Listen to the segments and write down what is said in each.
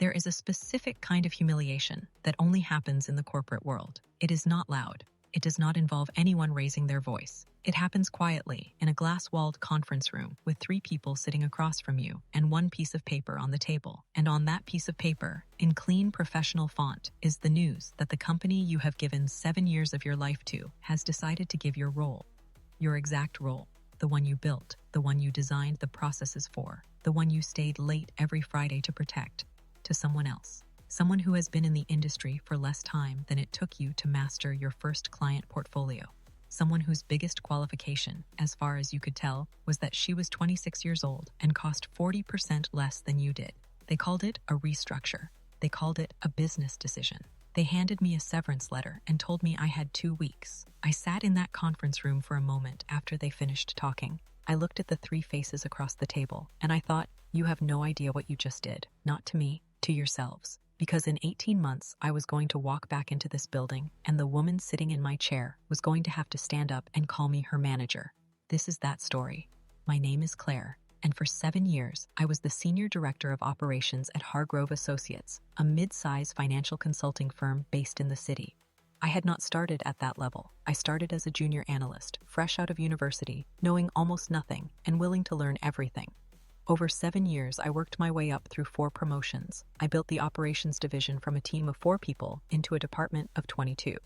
There is a specific kind of humiliation that only happens in the corporate world. It is not loud. It does not involve anyone raising their voice. It happens quietly in a glass-walled conference room with 3 people sitting across from you and 1 piece of paper on the table. And on that piece of paper, in clean professional font, is the news that the company you have given 7 years of your life to has decided to give your role, your exact role, the one you built, the one you designed the processes for, the one you stayed late every Friday to protect, to someone else. Someone who has been in the industry for less time than it took you to master your first client portfolio. Someone whose biggest qualification, as far as you could tell, was that she was 26 years old and cost 40% less than you did. They called it a restructure. They called it a business decision. They handed me a severance letter and told me I had 2 weeks. I sat in that conference room for a moment after they finished talking. I looked at the 3 faces across the table, and I thought, you have no idea what you just did. Not to me, to yourselves. Because in 18 months, I was going to walk back into this building, and the woman sitting in my chair was going to have to stand up and call me her manager. This is that story. My name is Claire, and for 7 years, I was the Senior Director of Operations at Hargrove Associates, a mid-size financial consulting firm based in the city. I had not started at that level. I started as a junior analyst, fresh out of university, knowing almost nothing and willing to learn everything. Over 7 years, I worked my way up through 4 promotions. I built the operations division from a team of 4 people into a department of 22.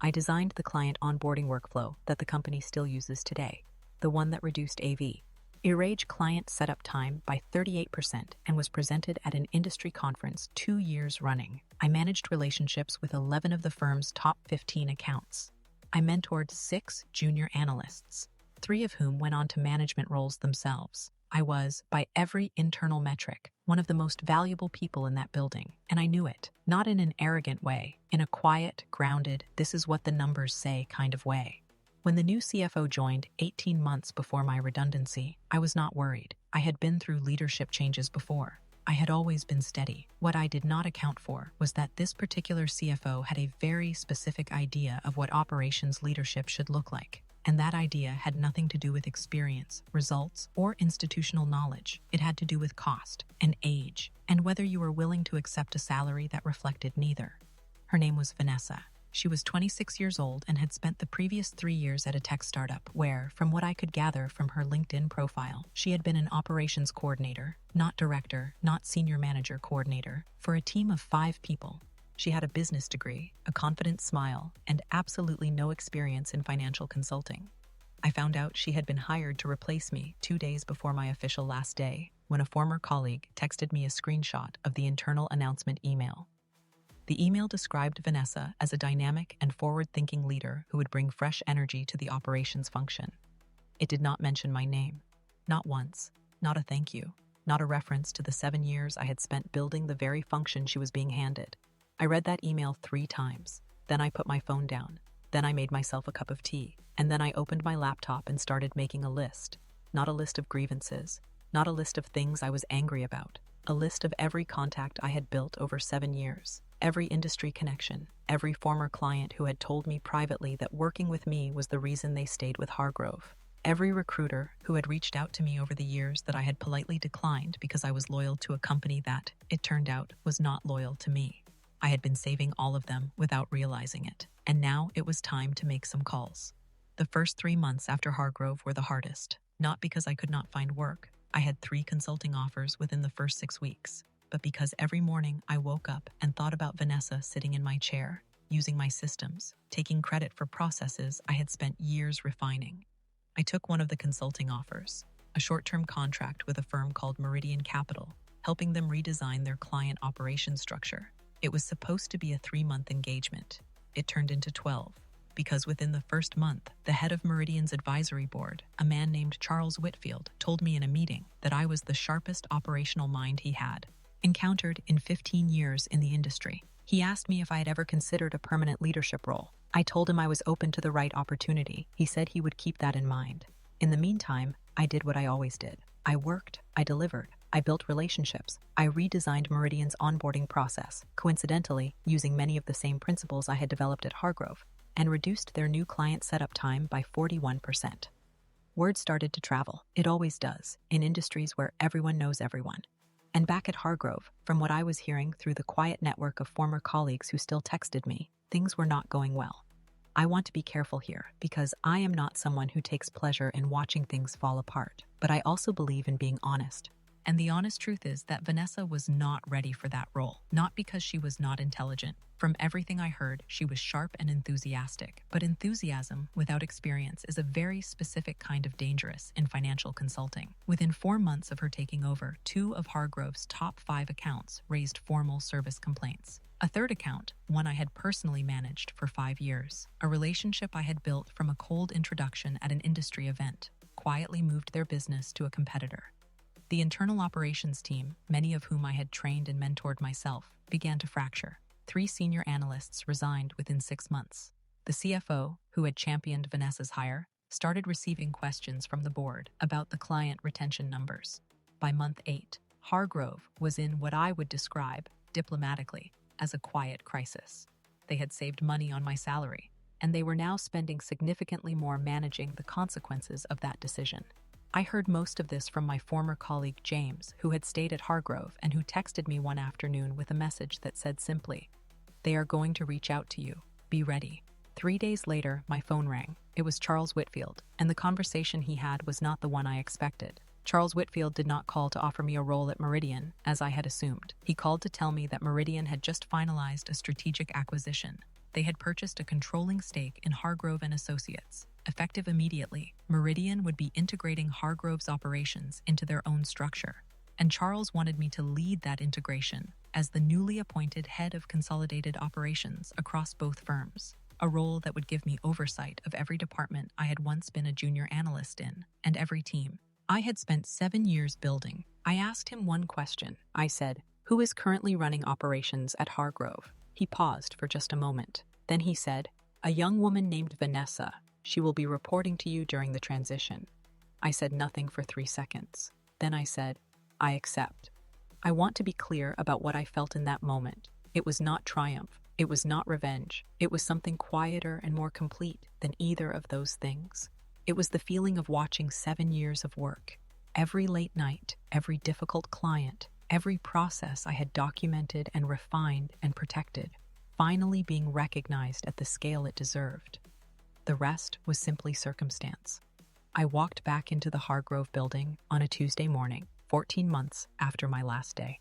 I designed the client onboarding workflow that the company still uses today, the one that reduced AV, Erage client setup time by 38% and was presented at an industry conference 2 years running. I managed relationships with 11 of the firm's top 15 accounts. I mentored 6 junior analysts, 3 of whom went on to management roles themselves. I was, by every internal metric, one of the most valuable people in that building, and I knew it, not in an arrogant way, in a quiet, grounded, this is what the numbers say kind of way. When the new CFO joined 18 months before my redundancy, I was not worried. I had been through leadership changes before. I had always been steady. What I did not account for was that this particular CFO had a very specific idea of what operations leadership should look like. And that idea had nothing to do with experience, results, or institutional knowledge. It had to do with cost and age, and whether you were willing to accept a salary that reflected neither. Her name was Vanessa. She was 26 years old and had spent the previous 3 years at a tech startup where, from what I could gather from her LinkedIn profile, she had been an operations coordinator, not director, not senior manager coordinator, for a team of 5 people. She had a business degree, a confident smile, and absolutely no experience in financial consulting. I found out she had been hired to replace me 2 days before my official last day, when a former colleague texted me a screenshot of the internal announcement email. The email described Vanessa as a dynamic and forward-thinking leader who would bring fresh energy to the operations function. It did not mention my name. Not once. Not a thank you. Not a reference to the 7 years I had spent building the very function she was being handed. I read that email 3 times. Then I put my phone down. Then I made myself a cup of tea. And then I opened my laptop and started making a list. Not a list of grievances. Not a list of things I was angry about. A list of every contact I had built over 7 years. Every industry connection. Every former client who had told me privately that working with me was the reason they stayed with Hargrove. Every recruiter who had reached out to me over the years that I had politely declined because I was loyal to a company that, it turned out, was not loyal to me. I had been saving all of them without realizing it, and now it was time to make some calls. The first 3 months after Hargrove were the hardest, not because I could not find work. I had 3 consulting offers within the first 6 weeks, but because every morning I woke up and thought about Vanessa sitting in my chair, using my systems, taking credit for processes I had spent years refining. I took one of the consulting offers, a short-term contract with a firm called Meridian Capital, helping them redesign their client operations structure. It was supposed to be a 3-month engagement. It turned into 12, because within the first month, the head of Meridian's advisory board, a man named Charles Whitfield, told me in a meeting that I was the sharpest operational mind he had encountered in 15 years in the industry. He asked me if I had ever considered a permanent leadership role. I told him I was open to the right opportunity. He said he would keep that in mind. In the meantime, I did what I always did. I worked, I delivered, I built relationships, I redesigned Meridian's onboarding process, coincidentally using many of the same principles I had developed at Hargrove, and reduced their new client setup time by 41%. Word started to travel. It always does, in industries where everyone knows everyone. And back at Hargrove, from what I was hearing through the quiet network of former colleagues who still texted me, things were not going well. I want to be careful here because I am not someone who takes pleasure in watching things fall apart, but I also believe in being honest. And the honest truth is that Vanessa was not ready for that role, not because she was not intelligent. From everything I heard, she was sharp and enthusiastic, but enthusiasm without experience is a very specific kind of dangerous in financial consulting. Within 4 months of her taking over, 2 of Hargrove's top 5 accounts raised formal service complaints. A third account, one I had personally managed for 5 years, a relationship I had built from a cold introduction at an industry event, quietly moved their business to a competitor. The internal operations team, many of whom I had trained and mentored myself, began to fracture. 3 senior analysts resigned within 6 months. The CFO, who had championed Vanessa's hire, started receiving questions from the board about the client retention numbers. By month 8, Hargrove was in what I would describe, diplomatically, as a quiet crisis. They had saved money on my salary, and they were now spending significantly more managing the consequences of that decision. I heard most of this from my former colleague James, who had stayed at Hargrove and who texted me one afternoon with a message that said simply, "They are going to reach out to you. Be ready." 3 days later, my phone rang. It was Charles Whitfield, and the conversation he had was not the one I expected. Charles Whitfield did not call to offer me a role at Meridian, as I had assumed. He called to tell me that Meridian had just finalized a strategic acquisition. They had purchased a controlling stake in Hargrove and Associates. Effective immediately, Meridian would be integrating Hargrove's operations into their own structure, and Charles wanted me to lead that integration as the newly appointed head of consolidated operations across both firms, a role that would give me oversight of every department I had once been a junior analyst in, and every team I had spent 7 years building. I asked him one question. I said, "Who is currently running operations at Hargrove?" He paused for just a moment. Then he said, "A young woman named Vanessa. She will be reporting to you during the transition." I said nothing for 3 seconds. Then I said, "I accept." I want to be clear about what I felt in that moment. It was not triumph. It was not revenge. It was something quieter and more complete than either of those things. It was the feeling of watching 7 years of work. Every late night, every difficult client, every process I had documented and refined and protected, finally being recognized at the scale it deserved. The rest was simply circumstance. I walked back into the Hargrove building on a Tuesday morning, 14 months after my last day.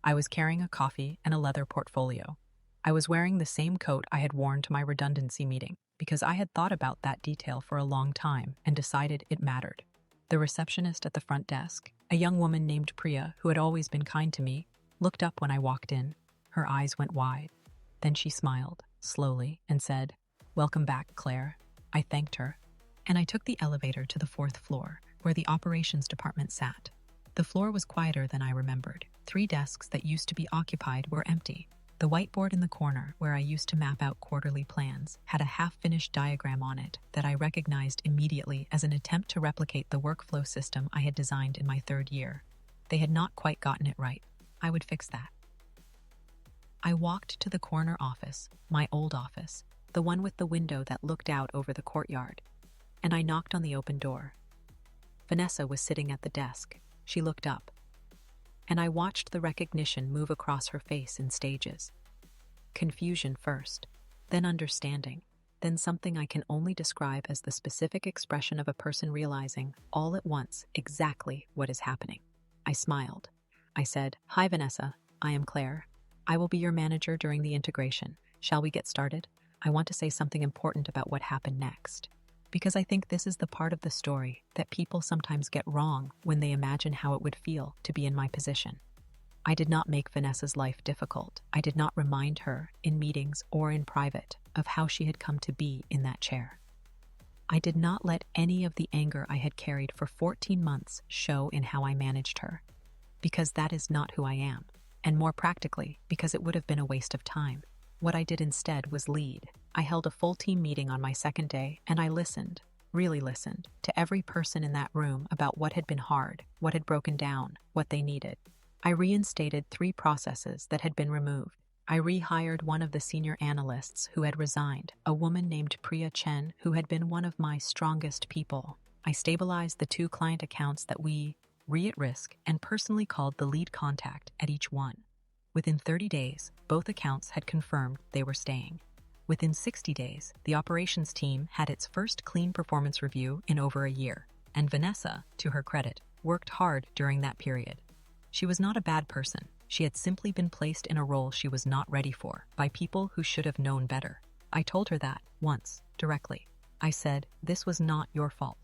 I was carrying a coffee and a leather portfolio. I was wearing the same coat I had worn to my redundancy meeting because I had thought about that detail for a long time and decided it mattered. The receptionist at the front desk, a young woman named Priya who had always been kind to me, looked up when I walked in. Her eyes went wide. Then she smiled, slowly, and said, "Welcome back, Claire." I thanked her, and I took the elevator to the 4th floor, where the operations department sat. The floor was quieter than I remembered. 3 desks that used to be occupied were empty. The whiteboard in the corner, where I used to map out quarterly plans, had a half-finished diagram on it that I recognized immediately as an attempt to replicate the workflow system I had designed in my 3rd year. They had not quite gotten it right. I would fix that. I walked to the corner office, my old office, the one with the window that looked out over the courtyard, and I knocked on the open door. Vanessa was sitting at the desk. She looked up, and I watched the recognition move across her face in stages. Confusion first, then understanding, then something I can only describe as the specific expression of a person realizing, all at once, exactly what is happening. I smiled. I said, "Hi, Vanessa. I am Claire. I will be your manager during the integration. Shall we get started? I want to say something important about what happened next, because I think this is the part of the story that people sometimes get wrong when they imagine how it would feel to be in my position. I did not make Vanessa's life difficult. I did not remind her, in meetings or in private, of how she had come to be in that chair. I did not let any of the anger I had carried for 14 months show in how I managed her, because that is not who I am, and more practically, because it would have been a waste of time. What I did instead was lead. I held a full team meeting on my 2nd day, and I listened, really listened, to every person in that room about what had been hard, what had broken down, what they needed. I reinstated 3 processes that had been removed. I rehired one of the senior analysts who had resigned, a woman named Priya Chen, who had been one of my strongest people. I stabilized the 2 client accounts that we re-at-risk, and personally called the lead contact at each one. Within 30 days, both accounts had confirmed they were staying. Within 60 days, the operations team had its first clean performance review in over a year, and Vanessa, to her credit, worked hard during that period. She was not a bad person. She had simply been placed in a role she was not ready for by people who should have known better. I told her that, once, directly. I said, "This was not your fault."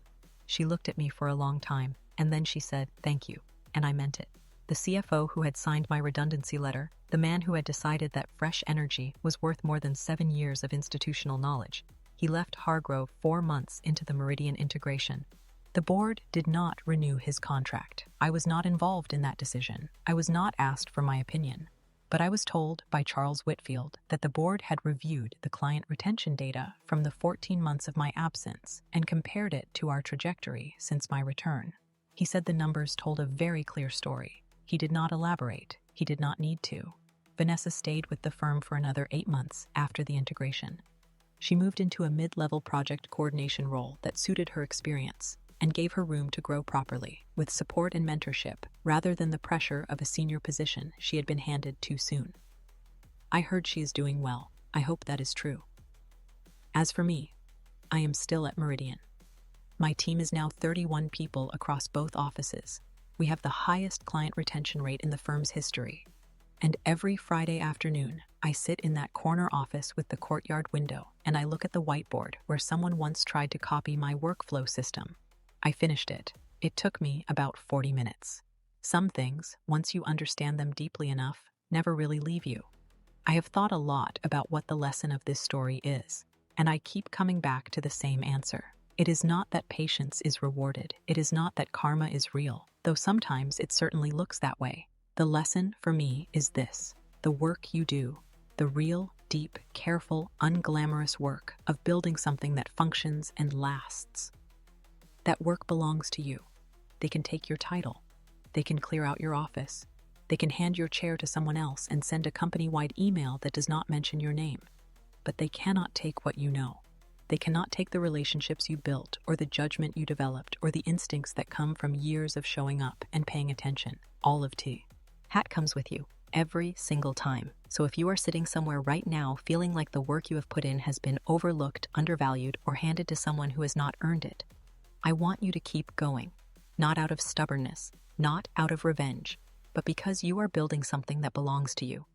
She looked at me for a long time, and then she said, "Thank you," and I meant it. The CFO who had signed my redundancy letter, the man who had decided that fresh energy was worth more than 7 years of institutional knowledge, he left Hargrove 4 months into the Meridian integration. The board did not renew his contract. I was not involved in that decision. I was not asked for my opinion. But I was told by Charles Whitfield that the board had reviewed the client retention data from the 14 months of my absence and compared it to our trajectory since my return. He said the numbers told a very clear story. He did not elaborate. He did not need to. Vanessa stayed with the firm for another 8 months after the integration. She moved into a mid-level project coordination role that suited her experience and gave her room to grow properly, with support and mentorship, rather than the pressure of a senior position she had been handed too soon. I heard she is doing well. I hope that is true. As for me, I am still at Meridian. My team is now 31 people across both offices. We have the highest client retention rate in the firm's history. And every Friday afternoon, I sit in that corner office with the courtyard window and I look at the whiteboard where someone once tried to copy my workflow system. I finished it. It took me about 40 minutes. Some things, once you understand them deeply enough, never really leave you. I have thought a lot about what the lesson of this story is, and I keep coming back to the same answer. It is not that patience is rewarded. It is not that karma is real, though sometimes it certainly looks that way. The lesson for me is this: the work you do, the real, deep, careful, unglamorous work of building something that functions and lasts. That work belongs to you. They can take your title. They can clear out your office. They can hand your chair to someone else and send a company-wide email that does not mention your name. But they cannot take what you know. They cannot take the relationships you built, or the judgment you developed, or the instincts that come from years of showing up and paying attention. All of T. Hat comes with you every single time. So if you are sitting somewhere right now feeling like the work you have put in has been overlooked, undervalued, or handed to someone who has not earned it, I want you to keep going, not out of stubbornness, not out of revenge, but because you are building something that belongs to you.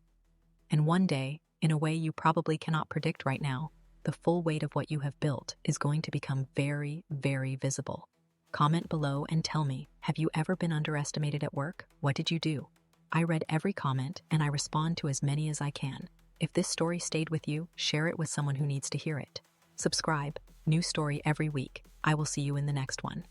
And one day, in a way you probably cannot predict right now, the full weight of what you have built is going to become very, very visible. Comment below and tell me, have you ever been underestimated at work? What did you do? I read every comment and I respond to as many as I can. If this story stayed with you, share it with someone who needs to hear it. Subscribe. New story every week. I will see you in the next one.